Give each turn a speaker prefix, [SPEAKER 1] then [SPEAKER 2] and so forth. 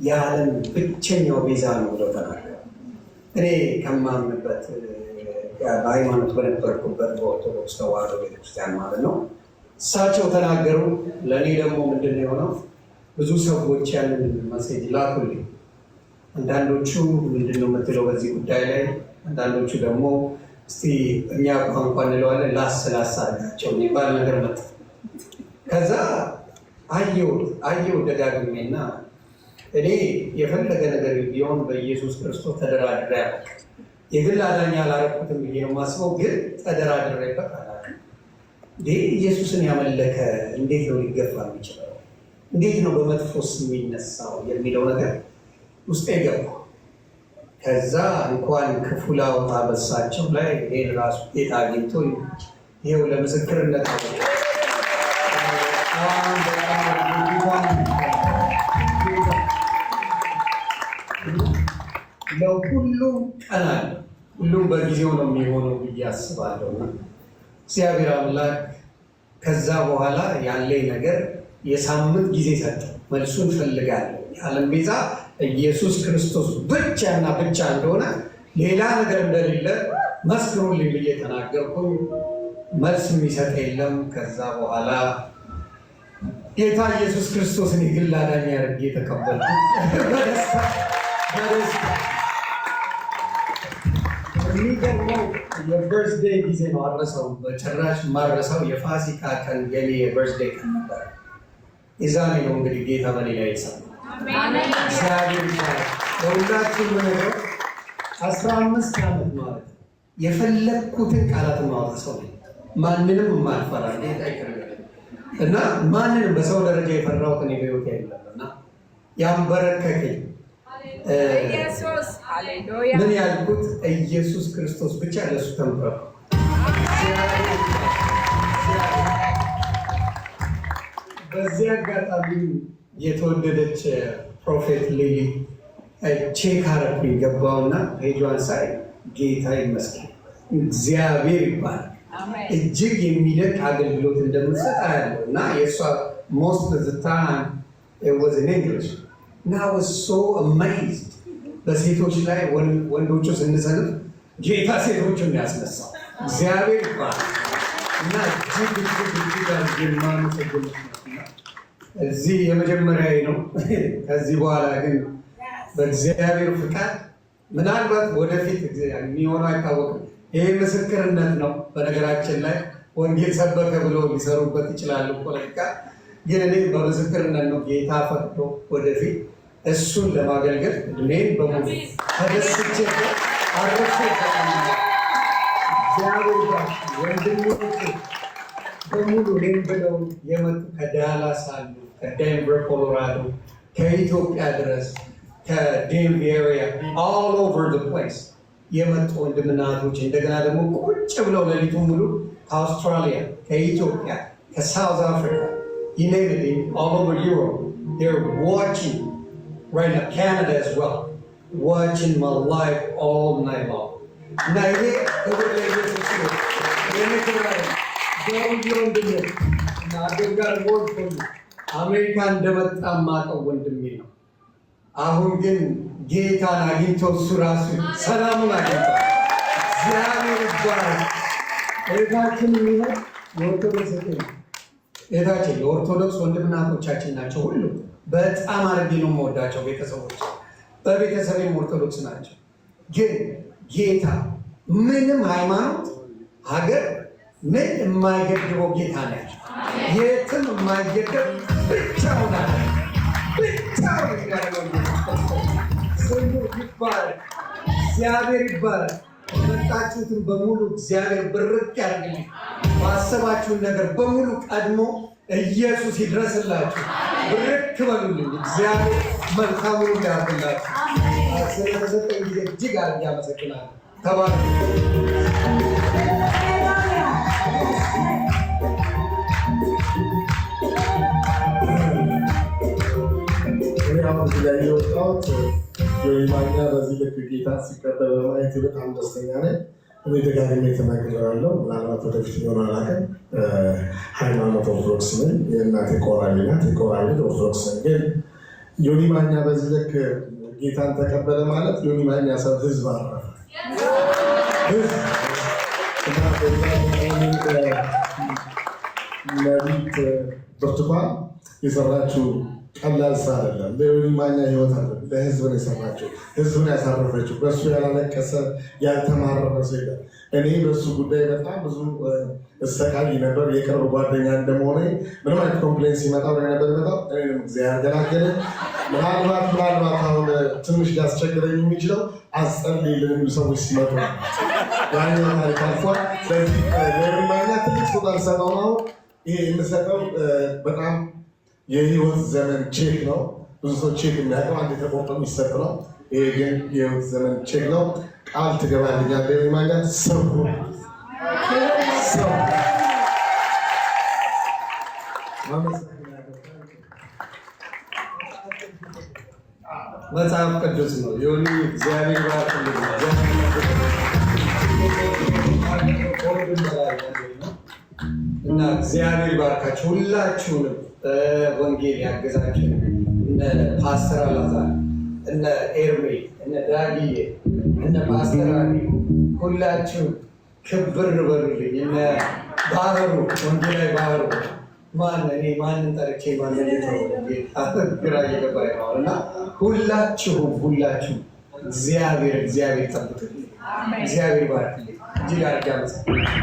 [SPEAKER 1] የዓለም ብቸኛው ቤዛ ነው ብለው ተናገሩ። እኔ ከማምንበት በሃይማኖት በነበርኩበት በኦርቶዶክስ ተዋሕዶ ቤተክርስቲያን ማለት ነው እሳቸው ተናገሩ። ለእኔ ደግሞ ምንድን ነው የሆነው? ብዙ ሰዎች ያንን መሴጅ ላኩልኝ። አንዳንዶቹ ምንድን ነው የምትለው በዚህ ጉዳይ ላይ፣ አንዳንዶቹ ደግሞ እስቲ እኛ ቋንቋ እንለዋለን ላስ አድርጋቸው የሚባል ነገር መጣ። ከዛ አየው ደጋግሜና እኔ የፈለገ ነገር ቢሆን በኢየሱስ ክርስቶስ ተደራድሬ አላውቅም። የግል አዳኝ አላረኩትም ብዬ ነው የማስበው፣ ግን ተደራድሬበት አላውቅም። ኢየሱስን ያመለከ እንዴት ነው ሊገፋ የሚችለው? እንዴት ነው በመጥፎስ የሚነሳው የሚለው ነገር ውስጤ ገባ። ከዛ እንኳን ክፉ ላወጣ በሳቸው ላይ ይሄን ራሱ ጌታ አግኝቶ ይሄው ለምስክርነት ለሁሉም ቀን አለ። ሁሉም በጊዜው ነው የሚሆነው ብዬ አስባለሁ። እግዚአብሔር አምላክ ከዛ በኋላ ያለኝ ነገር የሳምንት ጊዜ ሰጠ። መልሱን ፈልጋለሁ። የዓለም ቤዛ ኢየሱስ ክርስቶስ ብቻና ብቻ እንደሆነ ሌላ ነገር እንደሌለ መስክሩልኝ ብዬ ተናገርኩኝ። መልስ የሚሰጥ የለም። ከዛ በኋላ ጌታ ኢየሱስ ክርስቶስን የግል አዳኝ አድርጌ የተቀበልኩ በደስታ የሚገርመው የበርዝዴይ ጊዜ ነው። አረሰው በጭራሽ ማረሰው የፋሲካ ቀን የኔ የበርዝዴይ ቀን ነበር። የዛኔ ነው እንግዲህ ጌታ በሌላ ይሰማል። እግዚአብሔር ለሁላችሁ ምንለው 15 ዓመት ማለት ነው የፈለግኩትን ቃላት ማወቅ ሰው ማንንም የማልፈራ እና ማንንም በሰው ደረጃ የፈራሁት እኔ በሕይወት የለም እና ያንበረከከኝ ምን ያልኩት ኢየሱስ ክርስቶስ ብቻ ለሱ ተንበረ በዚህ አጋጣሚ የተወደደች ፕሮፌት ሊሊ ቼክ አረኩኝ ገባውና ፔጇን ሳይ ጌታ ይመስገን እግዚአብሔር ይባላል እጅግ የሚደንቅ አገልግሎት እንደምትሰጥ ያለው እና የእሷ most of the time it was in English and I was so amazed በሴቶች ላይ ወንዶቹ ስንሰልፍ ጌታ ሴቶቹን ያስነሳው እግዚአብሔር ይባላል እና እጅግ የማመሰግን እዚህ የመጀመሪያዬ ነው። ከዚህ በኋላ ግን በእግዚአብሔር ፍቃድ ምናልባት ወደፊት የሚሆነው አይታወቅም። ይሄ ምስክርነት ነው። በነገራችን ላይ ወንጌል ሰበከ ብሎ ሊሰሩበት ይችላሉ ፖለቲካ፣ ግን እኔ በምስክርነት ነው ጌታ ፈቅዶ ወደፊት እሱን ለማገልገል እድሜን በሙሉ ተደስቼ አረፈ እግዚአብሔር ወንድሞቼ በሙሉ እኔም ብለው የመጡ ከዳላስ አሉ፣ ከዴንቨር ኮሎራዶ፣ ከኢትዮጵያ ድረስ ከዴንቨር ኤሪያ all over the place የመጡ ወንድምና እህቶች እንደገና ደግሞ ቁጭ ብለው ሌሊቱን ሙሉ ከአውስትራሊያ፣ ከኢትዮጵያ፣ ከሳውዝ አፍሪካ you name it, all over Europe they're watching right now, Canada as well, watching my life all night long. Now here I've got a word for you. አሜሪካ እንደመጣ ማቀው ወንድሜ ነው። አሁን ግን ጌታን አግኝቶ እሱ ራሱ ሰላሙን አግኝቷል። እግዚአብሔር ይባረክ። እህታችን የሚሆን የኦርቶዶክስ እህታችን የኦርቶዶክስ ወንድምና እህቶቻችን ናቸው። ሁሉ በጣም አድርጌ ነው የምወዳቸው ቤተሰቦች፣ በቤተሰቤም ኦርቶዶክስ ናቸው። ግን ጌታ ምንም ሃይማኖት ሀገር ምን የማይገድበው ጌታ ነው። የትም የማይገድብ ብቻውን አለ። ብቻውን ያለው ስሙ ይባረክ፣ እግዚአብሔር ይባረክ። የመጣችሁትን በሙሉ እግዚአብሔር ብርክ ያድርግልኝ። ባሰባችሁን ነገር በሙሉ ቀድሞ ኢየሱስ ይድረስላችሁ። ብርክ በሉልኝ። እግዚአብሔር መልካሙን ያድርግላችሁ። ስለተሰጠኝ ጊዜ እጅግ አድርጌ አመሰግናለሁ። ተባረኩ።
[SPEAKER 2] ላይ የወጣሁት የማኛ በዚህ ልክ ጌታ ሲቀበል በማየት በጣም ደስተኛ ነኝ። እኔ ደጋግሜ ተናግሬያለሁ። ምናልባት ወደፊት ሊሆን አላውቅም። ሃይማኖት ኦርቶዶክስ ነኝ። የእናቴ ቆራቢ ናት። የቆራቢ ኦርቶዶክስ ነኝ። ግን ዮኒ ማኛ በዚህ ልክ ጌታን ተቀበለ ማለት ዮኒ ማኛ ሰው ህዝብ አረፈ። ነቢት ብርቱካን የሰራችው ቀላል ስራ አይደለም። ለዮኒ ማኛ ህይወት አለ። ለህዝብ ነው የሰራችው፣ ህዝብን ያሳረፈችው። በእሱ ያላለቀሰ ያልተማረረ ሰው የለም። እኔ በእሱ ጉዳይ በጣም ብዙ እሰቃይ ነበር። የቅርብ ጓደኛ እንደመሆነ ምንም አይነት ኮምፕሌን ሲመጣ ወደ ነበር መጣው እኔንም እግዚአብሔር ገላገለ። ምናልባት አሁን ትንሽ ሊያስቸግረኝ የሚችለው አስጸልይልን ሰዎች ሲመጡ ያኛው ታሪክ አልፏል። ስለዚህ ለዮኒ ማኛ ትልቅ ቦታ ልሰጠው ነው። ይሄ የምሰጠው በጣም የህይወት ዘመን ቼክ ነው። ብዙ ሰው ቼክ የሚያውቀው አንድ የተቆርጦ የሚሰጥ ነው። ይሄ ግን የህይወት ዘመን ቼክ ነው። ቃል ትገባልኛለህ ዮኒ ማኛ ሰው
[SPEAKER 1] መጽሐፍ ቅዱስ ነው። ዮኒ እግዚአብሔር ባርክልኝ። እና እግዚአብሔር ባርካችሁ ሁላችሁንም በወንጌል ያገዛችሁ እነ ፓስተር አላዛር፣ እነ ኤርሜ፣ እነ ዳግዬ፣ እነ ፓስተር አሊ ሁላችሁ ክብር በሉልኝ። እነ ባህሩ ወንጌላዊ ባህሩ ማንን ጠርቼ ማንን ግራ እየገባኝ ነው። እና ሁላችሁም እግዚአብሔር ጠብቅልኝ። እግዚአብሔር ባርክልኝ። እጅግ አድርጌ አመሰግናለሁ።